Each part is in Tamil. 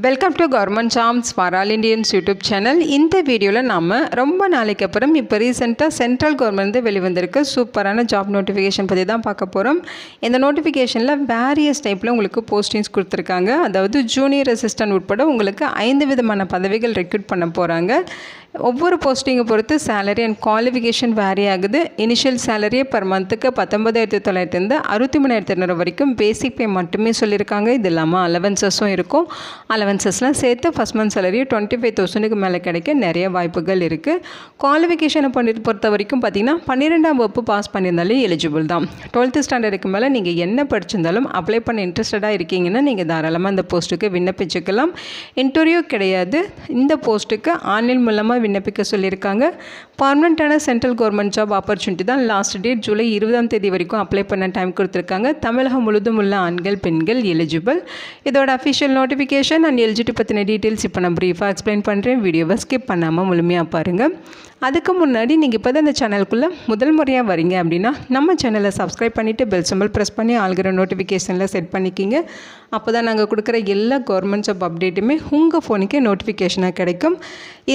Welcome to government jobs for all Indians YouTube channel. இந்த வீடியோவில் நம்ம ரொம்ப நாளைக்கு அப்புறம் இப்போ ரீசெண்டாக சென்ட்ரல் கவர்மெண்ட் வெளிவந்திருக்க சூப்பரான ஜாப் நோட்டிஃபிகேஷன் பற்றி தான் பார்க்க போகிறோம். இந்த நோட்டிஃபிகேஷனில் வேரியஸ் டைப்பில் உங்களுக்கு போஸ்டிங்ஸ் கொடுத்துருக்காங்க. அதாவது ஜூனியர் அசிஸ்டன்ட் உட்பட உங்களுக்கு 5 விதமான பதவிகள் ரெக்ரூட் பண்ண போகிறாங்க. ஒவ்வொரு போஸ்டிங்கை பொறுத்து சேலரி அண்ட் குவாலிஃபிகேஷன் வேரி ஆகுது. இனிஷியல் சேலரியே பர் மந்த்துக்கு 19,900 63,200 வரைக்கும் பேசிக் பே மட்டுமே சொல்லியிருக்காங்க. இது இல்லாமல் அலவன்சஸும் இருக்கும். அலவன்சஸ்லாம் சேர்த்து ஃபஸ்ட் மந்த் சேலரி 25,000க்கு மேலே கிடைக்க நிறைய வாய்ப்புகள் இருக்குது. குவாலிஃபிகேஷனை பொறுத்த வரைக்கும் பார்த்திங்கன்னா 12ஆம் வகுப்பு பாஸ் பண்ணியிருந்தாலே எலிஜிபிள் தான். 12th ஸ்டாண்டர்டுக்கு மேலே நீங்கள் என்ன படிச்சிருந்தாலும் அப்ளை பண்ண இன்ட்ரெஸ்டடாக இருக்கீங்கன்னா நீங்கள் தாராளமாக இந்த போஸ்ட்டுக்கு விண்ணப்பிச்சுக்கலாம். இன்டர்வியூ கிடையாது. இந்த போஸ்ட்டுக்கு ஆன்லைன் மூலமாக விண்ணப்பிக்க சொல்லியிருக்காங்க. பர்மனெண்ட்டான சென்ட்ரல் கவர்மெண்ட் ஜாப் ஆப்பர்ச்சுனிட்டி தான். லாஸ்ட் டேட் ஜூலை 20 வரைக்கும் அப்ளை பண்ண டைம் கொடுத்துருக்காங்க. தமிழகம் முழுதும் உள்ள ஆண்கள் பெண்கள் எலிஜிபிள். இதோட அஃபிஷியல் நோட்டிஃபிகேஷன் அண்ட் எலிஜிபிலிட்டி பற்றின டீட்டெயில்ஸ் இப்போ நான் ப்ரீஃபாக எக்ஸ்பிளைன் பண்ணுறேன். வீடியோவை ஸ்கிப் பண்ணாமல் முழுமையாக பாருங்கள். அதுக்கு முன்னாடி நீங்கள் இப்போ தான் இந்த சேனலுக்குள்ளே முதல் முறையாக வரீங்க அப்படின்னா நம்ம சேனலை சப்ஸ்கிரைப் பண்ணிவிட்டு பெல் சிம்பல் ப்ரெஸ் பண்ணி ஆல்கிற நோட்டிஃபிகேஷனில் செட் பண்ணிக்கிங்க. அப்போ தான் நாங்கள் கொடுக்குற எல்லா கவர்மெண்ட் ஜாப் அப்டேட்டுமே உங்கள் ஃபோனுக்கே நோட்டிஃபிகேஷனாக கிடைக்கும்.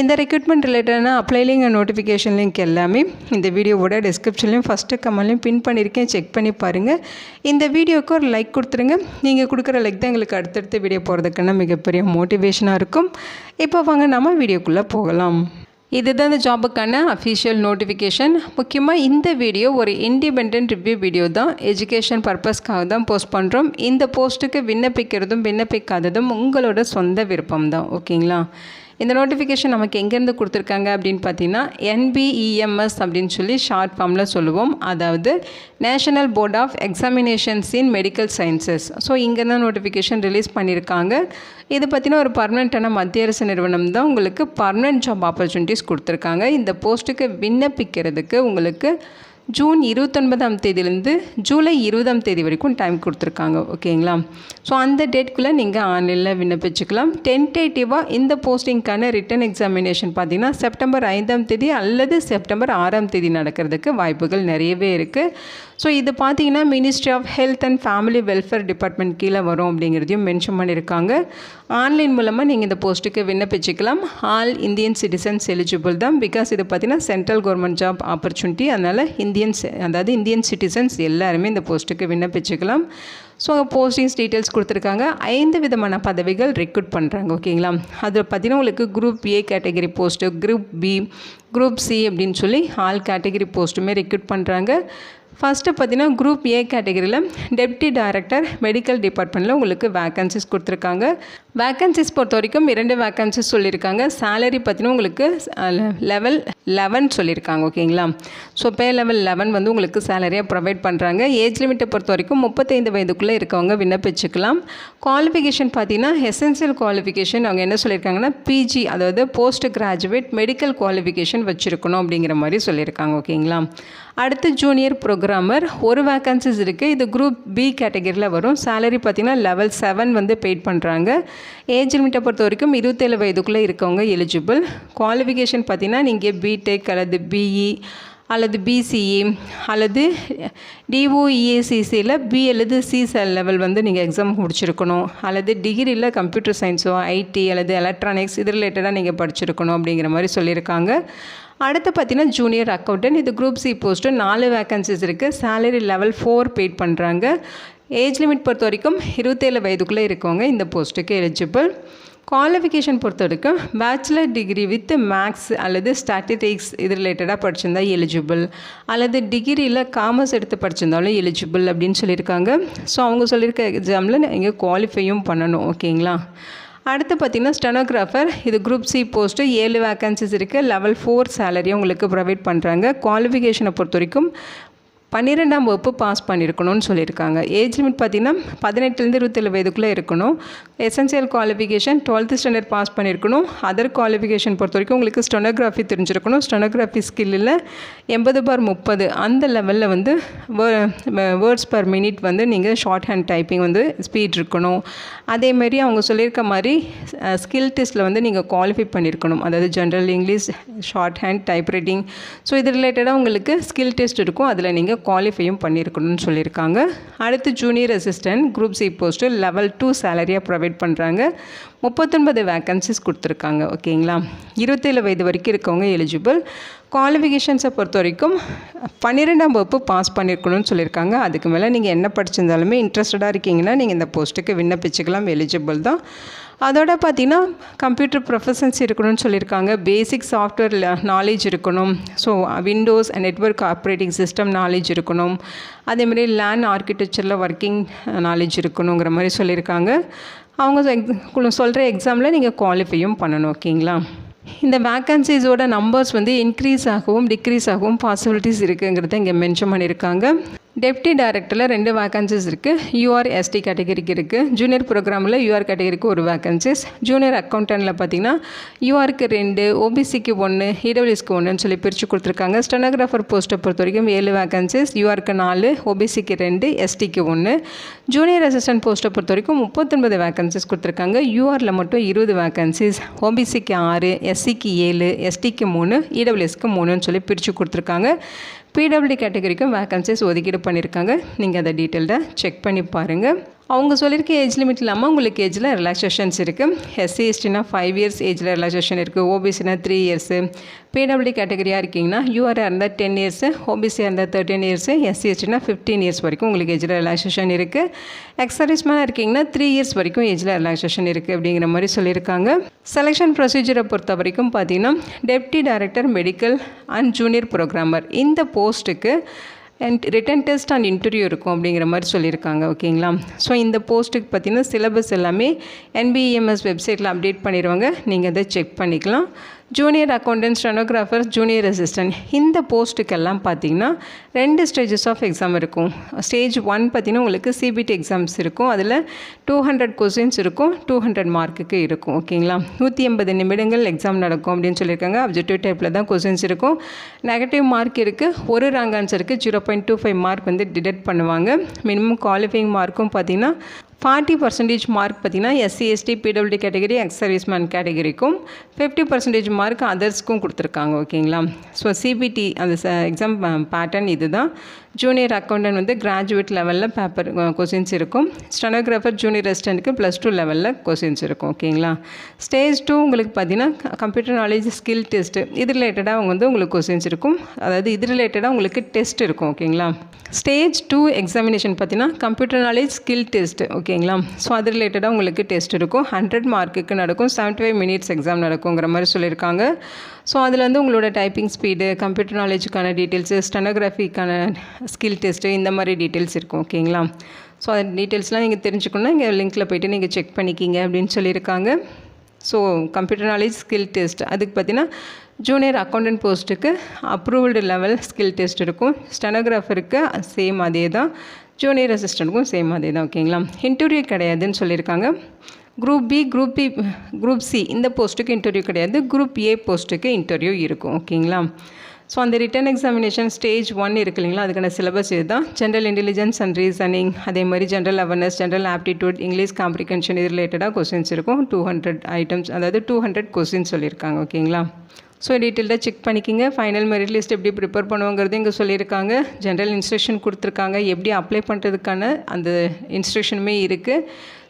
இந்த ரெக்ரூட்மெண்ட் ரிலேட்டடான apply link and notification link எல்லாமே இந்த வீடியோவோட டிஸ்கிரிப்ஷன்லையும் ஃபஸ்ட்டு கமெண்ட்லையும் பின் பண்ணியிருக்கேன். செக் பண்ணி பாருங்கள். இந்த வீடியோவுக்கு ஒரு லைக் கொடுத்துருங்க. நீங்கள் கொடுக்குற லைக் தான் எங்களுக்கு அடுத்தடுத்த வீடியோ போகிறதுக்கான மிகப்பெரிய மோட்டிவேஷனாக இருக்கும். இப்போ வாங்க நம்ம வீடியோக்குள்ளே போகலாம். இதுதான் இந்த ஜாபுக்கான அஃபிஷியல் நோட்டிஃபிகேஷன். முக்கியமாக இந்த வீடியோ ஒரு இண்டிபெண்ட் ரிவ்யூ வீடியோ தான். எஜுகேஷன் பர்பஸ்க்காக தான் போஸ்ட் பண்ணுறோம். இந்த போஸ்ட்டுக்கு விண்ணப்பிக்கிறதும் விண்ணப்பிக்காததும் உங்களோட சொந்த விருப்பம் தான். ஓகேங்களா? இந்த நோட்டிஃபிகேஷன் நமக்கு எங்கேருந்து கொடுத்துருக்காங்க அப்படின்னு பார்த்தீங்கன்னா NBEMS அப்படின்னு சொல்லி ஷார்ட் ஃபார்மில் சொல்லுவோம். அதாவது national board of examinations in medical sciences. So இங்கே தான் நோட்டிஃபிகேஷன் ரிலீஸ் பண்ணியிருக்காங்க. இது பற்றின ஒரு பர்மனெண்ட்டான மத்திய அரசு நிறுவனம் தான் உங்களுக்கு பர்மனெண்ட் ஜாப் ஆப்பர்ச்சுனிட்டிஸ் கொடுத்துருக்காங்க. இந்த போஸ்ட்டுக்கு விண்ணப்பிக்கிறதுக்கு உங்களுக்கு ஜூன் 29 ஜூலை 20 வரைக்கும் டைம் கொடுத்துருக்காங்க. ஓகேங்களா? ஸோ அந்த டேட்குள்ளே நீங்கள் ஆன்லைனில் விண்ணப்பிச்சுக்கலாம். டென்டேட்டிவாக இந்த போஸ்டிங்க்கான ரிட்டன் எக்ஸாமினேஷன் பார்த்திங்கன்னா செப்டம்பர் 5 அல்லது செப்டம்பர் 6 நடக்கிறதுக்கு வாய்ப்புகள் நிறையவே இருக்குது. ஸோ இது பார்த்திங்கன்னா ministry of health and family welfare department கீழே வரும் அப்படிங்கிறதையும் மென்ஷன் பண்ணியிருக்காங்க. ஆன்லைன் மூலமாக நீங்கள் இந்த போஸ்ட்டுக்கு விண்ணப்பிச்சுக்கலாம். ஆல் இந்தியன் சிட்டிசன்ஸ் எலிஜிபிள் தான். பிகாஸ் இது பார்த்திங்கன்னா சென்ட்ரல் கவர்மெண்ட் ஜாப் ஆப்பர்ச்சுனிட்டி. அதனால் இந்தியன் சிட்டிசன்ஸ் எல்லாருமே இந்த போஸ்ட்டுக்கு விண்ணப்பிச்சுக்கலாம். ஸோ போஸ்டிங்ஸ் டீட்டெயில்ஸ் கொடுத்துருக்காங்க. 5 விதமான பதவிகள் ரெக்ரூட் பண்ணுறாங்க. ஓகேங்களா? அதில் பார்த்தீங்கன்னா உங்களுக்கு group A category post, group B, group C அப்படின்னு சொல்லி ஆல் கேட்டகரி போஸ்ட்டுமே ரெக்ரூட் பண்ணுறாங்க. ஃபஸ்ட்டு பார்த்தீங்கன்னா குரூப் A கேட்டகரியில் டெப்டி டைரக்டர் மெடிக்கல் டிபார்ட்மெண்ட்டில் உங்களுக்கு வேக்கன்சிஸ் கொடுத்துருக்காங்க. வேக்கன்சிஸ் பொறுத்த வரைக்கும் 2 வேக்கன்சிஸ் சொல்லியிருக்காங்க. சேலரி பார்த்தீங்கன்னா உங்களுக்கு லெவல் 11 சொல்லியிருக்காங்க. ஓகேங்களா? ஸோ பே லெவல் 11 வந்து உங்களுக்கு சேலரியாக ப்ரொவைட் பண்ணுறாங்க. ஏஜ் லிமிட்டை பொறுத்த வரைக்கும் 35 வயதுக்குள்ளே இருக்கவங்க விண்ணப்பிச்சுக்கலாம். குவாலிஃபிகேஷன் பார்த்தீங்கன்னா எசென்சியல் குவாலிஃபிகேஷன் அவங்க என்ன சொல்லியிருக்காங்கன்னா PG, அதாவது போஸ்ட் கிராஜுவேட் மெடிக்கல் குவாலிஃபிகேஷன் வச்சுருக்கணும் அப்படிங்கிற மாதிரி சொல்லியிருக்காங்க. ஓகேங்களா? அடுத்து ஜூனியர் ப்ரோக்ராமர் ஒரு வேக்கன்சிஸ் இருக்குது. இது குரூப் B கேட்டகரியில் வரும். சேலரி பார்த்திங்கன்னா லெவல் 7 வந்து பெய்ட் பண்ணுறாங்க. ஏஜ் லிமிட்டை பொறுத்த வரைக்கும் 27 வயதுக்குள்ளே இருக்கவங்க எலிஜிபிள். குவாலிஃபிகேஷன் பார்த்திங்கன்னா நீங்கள் BTech அல்லது BE அல்லது BCE அல்லது DOEACCயில் B அல்லது C லெவல் வந்து நீங்கள் எக்ஸாம் முடிச்சிருக்கணும். அல்லது டிகிரியில் கம்ப்யூட்டர் சயின்ஸோ IT அல்லது எலக்ட்ரானிக்ஸ் இது ரிலேட்டடாக நீங்கள் படிச்சிருக்கணும் அப்படிங்கிற மாதிரி சொல்லியிருக்காங்க. அடுத்து பார்த்தீங்கன்னா ஜூனியர் அக்கௌண்டன்ட். இது குரூப் C போஸ்ட்டு 4 வேக்கன்சிஸ் இருக்குது. சேலரி லெவல் 4 பெய்ட் பண்ணுறாங்க. ஏஜ் லிமிட் பொறுத்த வரைக்கும் 27 வயதுக்குள்ளே இருக்கவங்க இந்த போஸ்ட்டுக்கு எலிஜிபிள். குவாலிஃபிகேஷன் பொறுத்த வரைக்கும் பேச்சுலர் டிகிரி வித் மேக்ஸ் அல்லது ஸ்டாட்டிஸ்டிக்ஸ் இது ரிலேட்டடாக படிச்சிருந்தா எலிஜிபிள். அல்லது டிகிரியில் காமர்ஸ் எடுத்து படிச்சிருந்தாலும் எலிஜிபிள் அப்படின்னு சொல்லியிருக்காங்க. ஸோ அவங்க சொல்லியிருக்க எக்ஸாமில் நீங்கள் குவாலிஃபையும் பண்ணணும். ஓகேங்களா? அடுத்து பார்த்திங்கன்னா ஸ்டெனோகிராஃபர். இது குரூப் C போஸ்ட்டு 7 வேக்கன்சிஸ் இருக்குது. லெவல் 4 சேலரியை உங்களுக்கு ப்ரொவைட் பண்ணுறாங்க. குவாலிஃபிகேஷனை பொறுத்த வரைக்கும் 12ஆம் வகுப்பு பாஸ் பண்ணியிருக்கணும்னு சொல்லியிருக்காங்க. ஏஜ் லிமிட் பார்த்திங்கன்னா 18 27 வயதுக்குள்ளே இருக்கணும். Essential qualification 12th standard pass பண்ணியிருக்கணும். அதர் குவாலிஃபிகேஷன் பொறுத்த வரைக்கும் உங்களுக்கு ஸ்டெனோகிராஃபி தெரிஞ்சிருக்கணும். ஸ்டெனோகிராஃபி ஸ்கில்லில் 80/30 அந்த லெவலில் வந்து வேர்ட்ஸ் பர் மினிட் வந்து நீங்கள் ஷார்ட் ஹேண்ட் டைப்பிங் வந்து ஸ்பீட் இருக்கணும். அதேமாரி அவங்க சொல்லியிருக்க மாதிரி ஸ்கில் டெஸ்ட்டில் வந்து நீங்கள் குவாலிஃபை பண்ணியிருக்கணும். அதாவது general English, short hand, type writing. So இது ரிலேட்டடாக உங்களுக்கு ஸ்கில் டெஸ்ட் இருக்கும். அதில் நீங்கள் குவாலிஃபையும் பண்ணியிருக்கணும்னு சொல்லியிருக்காங்க. அடுத்து junior assistant group C post level 2 சேலரியாக ப்ரொவைட் பண்ணுறாங்க. 39 வேக்கன்சிஸ் கொடுத்துருக்காங்க. ஓகேங்களா, 27 வயது வரைக்கும் இருக்கவங்க எலிஜிபிள். குவாலிஃபிகேஷன்ஸை பொறுத்த வரைக்கும் 12ஆம் வகுப்பு பாஸ் பண்ணியிருக்கணும்னு சொல்லியிருக்காங்க. அதுக்கு மேலே நீங்கள் என்ன படிச்சிருந்தாலுமே இன்ட்ரெஸ்டடாக இருக்கீங்கன்னா நீங்கள் இந்த போஸ்ட்டுக்கு விண்ணப்பிச்சுக்கலாம், எலிஜிபிள் தான். அதோட பார்த்திங்கன்னா கம்ப்யூட்டர் ப்ரொஃபஷன்ஸ் இருக்கணும்னு சொல்லியிருக்காங்க. பேசிக் சாஃப்ட்வேர் நாலேஜ் இருக்கணும். So Windows network operating system knowledge இருக்கணும். அதேமாதிரி லேண்ட் ஆர்கிடெக்சரில் ஒர்க்கிங் நாலேஜ் இருக்கணுங்கிற மாதிரி சொல்லியிருக்காங்க. அவங்க சொல்கிற எக்ஸாமில் நீங்கள் குவாலிஃபையும் பண்ணணும். ஓகேங்களா, இந்த வேக்கன்சிஸோட நம்பர்ஸ் வந்து இன்க்ரீஸ் ஆகவும் டிக்ரீஸ் ஆகவும் பாசிபிலிட்டிஸ் இருக்குங்கிறத இங்கே மென்ஷன் பண்ணியிருக்காங்க. டெப்டி டைரக்டரில் 2 வேக்கன்சிஸ் இருக்குது. யூஆர் எஸ்டி கேட்டகரிக்கு இருக்குது. ஜூனியர் ப்ரோக்ராமில் யூஆர் கேட்டகரிக்கு 1 வேக்கன்சிஸ். ஜூனியர் அக்கௌண்டன்ட்டில் பார்த்திங்கன்னா யூஆருக்கு 2, ஓபிசிக்கு 1, இடபிள்யூஎஸ்க்கு 1ன்னு சொல்லி பிரித்து கொடுத்துருக்காங்க. ஸ்டெனோகிராஃபர் போஸ்ட்டை பொறுத்த வரைக்கும் 7 வேக்கன்சிஸ். யூஆருக்கு 4, ஓபிசிக்கு 2, எஸ்டிக்கு 1. ஜூனியர் அசிஸ்டன்ட் போஸ்ட்டை பொறுத்த வரைக்கும் 39 வேக்கன்சிஸ் கொடுத்துருக்காங்க. யூஆரில் மட்டும் 20 வேக்கன்சிஸ். ஓபிசிக்கு 6, எஸ்சிக்கு 7, எஸ்டிக்கு 3, இடபிள்யூஎஸ்க்கு 3ன்னு சொல்லி பிரித்து கொடுத்துருக்காங்க. பிடபிள்யூ கேட்டகரிக்கும் வேக்கன்சிஸ் ஒதுக்கீடு பண்ணியிருக்காங்க. நீங்கள் அதை டீட்டெயில்டாக செக் பண்ணி பாருங்கள். அவங்க சொல்லியிருக்க ஏஜ் லிமிட் இல்லாமல் உங்களுக்கு ஏஜில் ரிலாக்ஸேஷன்ஸ் இருக்குது. எஸ்சி எஸ்டினா 5 இயர்ஸ் ஏஜில் ரிலாக்ஸேஷன் இருக்குது. ஓபிசினா 3 இயர்ஸு. பிடபிள்யூ கேட்டகரியாக இருக்கீங்கன்னா யூஆராக இருந்தால் 10 இயர்ஸு, ஓபிசியாக இருந்தால் 13 இயர்ஸு, எஸ்சி எஸ்டினா 15 இயர்ஸ் வரைக்கும் உங்களுக்கு ஏஜில் ரிலாக்ஸேஷன் இருக்குது. எக்ஸ் சர்வீஸ்மேனாக இருக்கீங்கன்னா 3 இயர்ஸ் வரைக்கும் ஏஜில் ரிலாக்ஸேஷன் இருக்குது அப்படிங்கிற மாதிரி சொல்லியிருக்காங்க. செலெக்ஷன் ப்ரொசீஜரை பொறுத்த வரைக்கும் பார்த்தீங்கன்னா deputy director medical and junior programmer இந்த போஸ்ட்டுக்கு ரிட்டன் டெஸ்ட் அண்ட் இன்டர்வியூ இருக்கும் அப்படிங்கிற மாதிரி சொல்லியிருக்காங்க. ஓகேங்களா, ஸோ இந்த போஸ்ட்டுக்கு பார்த்தீங்கன்னா சிலபஸ் எல்லாமே NBEMS வெப்சைட்டில் அப்டேட் பண்ணிடுவாங்க. நீங்கள் அதை செக் பண்ணிக்கலாம். Junior accountant, stenographer, junior assistant இந்த போஸ்ட்டுக்கெல்லாம் பார்த்தீங்கன்னா 2 ஸ்டேஜஸ் ஆஃப் எக்ஸாம் இருக்கும். ஸ்டேஜ் 1 பார்த்தீங்கன்னா உங்களுக்கு CBT எக்ஸாம்ஸ் இருக்கும். அதில் 200 கொஸ்டின்ஸ் இருக்கும், 200 மார்க்குக்கு இருக்கும். ஓகேங்களா, 180 நிமிடங்கள் எக்ஸாம் நடக்கும் அப்படின்னு சொல்லியிருக்காங்க. அப்ஜெக்டிவ் டைப்பில் தான் கொஸ்டின்ஸ் இருக்கும். நெகட்டிவ் மார்க் இருக்குது. ஒரு ராங் ஆன்சருக்கு 0.25 மார்க் வந்து டிடெக்ட் பண்ணுவாங்க. மினிமம் குவாலிஃபைங் மார்க்கும் பார்த்தீங்கன்னா 40% மார்க் பார்த்தீங்கன்னா SC ST PW category ex serviceman கேட்டகரிக்கும் 50% மார்க் அதர்ஸ்க்கும் கொடுத்துருக்காங்க. ஓகேங்களா, ஸோ CBT அந்த எக்ஸாம் பேட்டர்ன் இது தான். ஜூனியர் அக்கௌண்டன்ட் வந்து கிராஜுவேட் லெவலில் பேப்பர் கொஸ்டின்ஸ் இருக்கும். ஸ்டெனோகிராஃபர் ஜூனியர் அசிஸ்டன்ட்டுக்கு +2 லெவலில் கொஸ்டின்ஸ் இருக்கும். ஓகேங்களா, ஸ்டேஜ் 2 உங்களுக்கு பார்த்தீங்கன்னா கம்ப்யூட்டர் நாலேஜ் ஸ்கில் டெஸ்ட்டு இது ரிலேட்டடாக அவங்க வந்து உங்களுக்கு கொஸ்டின்ஸ் இருக்கும். அதாவது இது ரிலேட்டடாக உங்களுக்கு டெஸ்ட் இருக்கும். ஓகேங்களா, ஸ்டேஜ் 2 எக்ஸாமினேஷன் பார்த்தீங்கன்னா கம்ப்யூட்டர் நாலேஜ் ஸ்கில் டெஸ்ட்டு. ஓகேங்களா, ஸோ அது ரிலேட்டடாக உங்களுக்கு டெஸ்ட் இருக்கும். 100 மார்க்குக்கு நடக்கும். 75 மினிட்ஸ் எக்ஸாம் நடக்குங்கிற மாதிரி சொல்லியிருக்காங்க. ஸோ அதில் வந்து உங்களோட டைப்பிங் ஸ்பீடு, கம்ப்யூட்டர் நாலேஜுக்கான டீட்டெயில்ஸு, ஸ்டெனோகிராஃபிக்கான ஸ்கில் டெஸ்ட்டு இந்த மாதிரி டீட்டெயில்ஸ் இருக்கும். ஓகேங்களா, ஸோ அந்த டீட்டெயில்ஸ்லாம் நீங்கள் தெரிஞ்சுக்கணுன்னா இங்கே லிங்க்கில் போய்ட்டு நீங்கள் செக் பண்ணிக்கிங்க அப்படின்னு சொல்லியிருக்காங்க. So computer knowledge skill test அதுக்கு பார்த்தீங்கன்னா ஜூனியர் அக்கௌண்டன்ட் போஸ்ட்டுக்கு அப்ரூவ்டு லெவல் ஸ்கில் டெஸ்ட் இருக்கும். ஸ்டெனோகிராஃபருக்கு சேம் அதே தான். ஜூனியர் அசிஸ்டண்ட்டுக்கும் சேம் அதே தான். ஓகேங்களா, இன்டர்வியூ கிடையாதுன்னு சொல்லியிருக்காங்க. குரூப் சி இந்த போஸ்ட்டுக்கு இன்டர்வியூ கிடையாது. குரூப் ஏ போஸ்ட்டுக்கு இன்டர்வியூ இருக்கும். ஓகேங்களா, ஸோ அந்த ரிட்டன் எக்ஸாமினேஷன் ஸ்டேஜ் 1 இருக்கு இல்லைங்களா, அதுக்கான சிலபஸ் இது தான். ஜென்ரல் இன்டெலிஜென்ஸ் அண்ட் ரீசனிங், அதே மாதிரி general awareness, general aptitude, English comprehension இது ரிலேட்டடாக கொஸ்டின்ஸ் இருக்கும். 200 ஐட்டம்ஸ், அதாவது 200 கொஸ்டின்ஸ் சொல்லியிருக்காங்க. ஓகேங்களா, ஸோ டீட்டெயில்டாக செக் பண்ணிக்கிங்க. ஃபைனல் மெரிட் லிஸ்ட் எப்படி ப்ரிப்பேர் பண்ணுவோங்கிறது இங்கே சொல்லியிருக்காங்க. ஜென்ரல் இன்ஸ்ட்ரக்ஷன் கொடுத்துருக்காங்க. எப்படி அப்ளை பண்ணுறதுக்கான அந்த இன்ஸ்ட்ரக்ஷனுமே இருக்குது.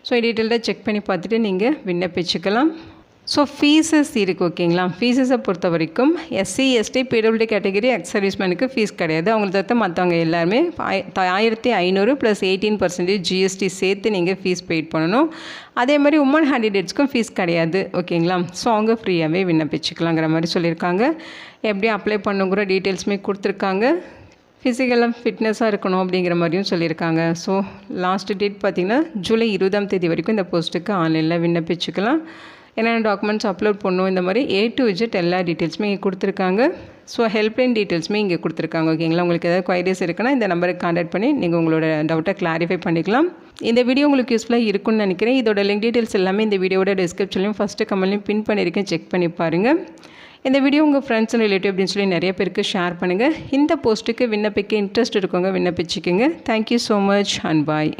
ஸோ டீட்டெயில்டாக செக் பண்ணி பார்த்துட்டு நீங்கள் விண்ணப்பிச்சுக்கலாம். ஸோ ஃபீஸஸ் இருக்குது. ஓகேங்களா, ஃபீஸஸை பொறுத்த வரைக்கும் SC ST PW category ex சர்வீஸ்மேனுக்கு ஃபீஸ் கிடையாது. அவங்களுக்கு தவிர்த்து மற்றவங்க எல்லாருமே 1500 + 18% GST சேர்த்து நீங்கள் ஃபீஸ் பெய்ட் பண்ணணும். அதே மாதிரி உமன் கேண்டிடேட்ஸ்க்கும் ஃபீஸ் கிடையாது. ஓகேங்களா, ஸோ அவங்க ஃப்ரீயாகவே விண்ணப்பிச்சுக்கலாங்கிற மாதிரி சொல்லியிருக்காங்க. எப்படி அப்ளை பண்ணுங்கிற டீட்டெயில்ஸுமே கொடுத்துருக்காங்க. ஃபிசிக்கலாக ஃபிட்னஸாக இருக்கணும் அப்படிங்கிற மாதிரியும் சொல்லியிருக்காங்க. ஸோ லாஸ்ட் டேட் பார்த்திங்கன்னா ஜூலை 20ஆம் தேதி வரைக்கும் இந்த போஸ்ட்டுக்கு ஆன்லைனில் விண்ணப்பிச்சுக்கலாம். என்னென்ன டாக்குமெண்ட்ஸ் அப்லோட் பண்ணணும் இந்த மாதிரி A to Z எல்லா டீட்டெயில்ஸுமே இங்கே கொடுத்துருக்காங்க. ஸோ ஹெல்ப்லைன் டீட்டெயில்ஸுமே இங்கே கொடுத்துருக்காங்க. ஓகேங்களா, உங்களுக்கு ஏதாவது குவைரிஸ் இருக்குன்னா இந்த நம்பருக்கு கான்டாக்ட் பண்ணி நீங்கள் உங்களோட டவுட்டை கிளாரிஃபை பண்ணிக்கலாம். இந்த வீடியோ உங்களுக்கு யூஸ்ஃபுல்லாக இருக்குன்னு நினைக்கிறேன். இதோட லிங்க் டீட்டெயில்ஸ் எல்லாமே இந்த வீடியோட டிஸ்கிரிப்ஷன்லையும் ஃபஸ்ட்டு கமெண்ட்லையும் பின் பண்ணியிருக்கேன், செக் பண்ணி பாருங்கள். இந்த வீடியோ உங்கள் ஃப்ரெண்ட்ஸ் அண்ட் ரிலேட்டிவ் அப்படின்னு சொல்லி நிறைய பேருக்கு ஷேர் பண்ணுங்கள். இந்த போஸ்ட்டுக்கு விண்ணப்பிக்க இன்ட்ரெஸ்ட் இருக்கவங்க விண்ணப்பிச்சுக்கோங்க. Thank you so much and bye.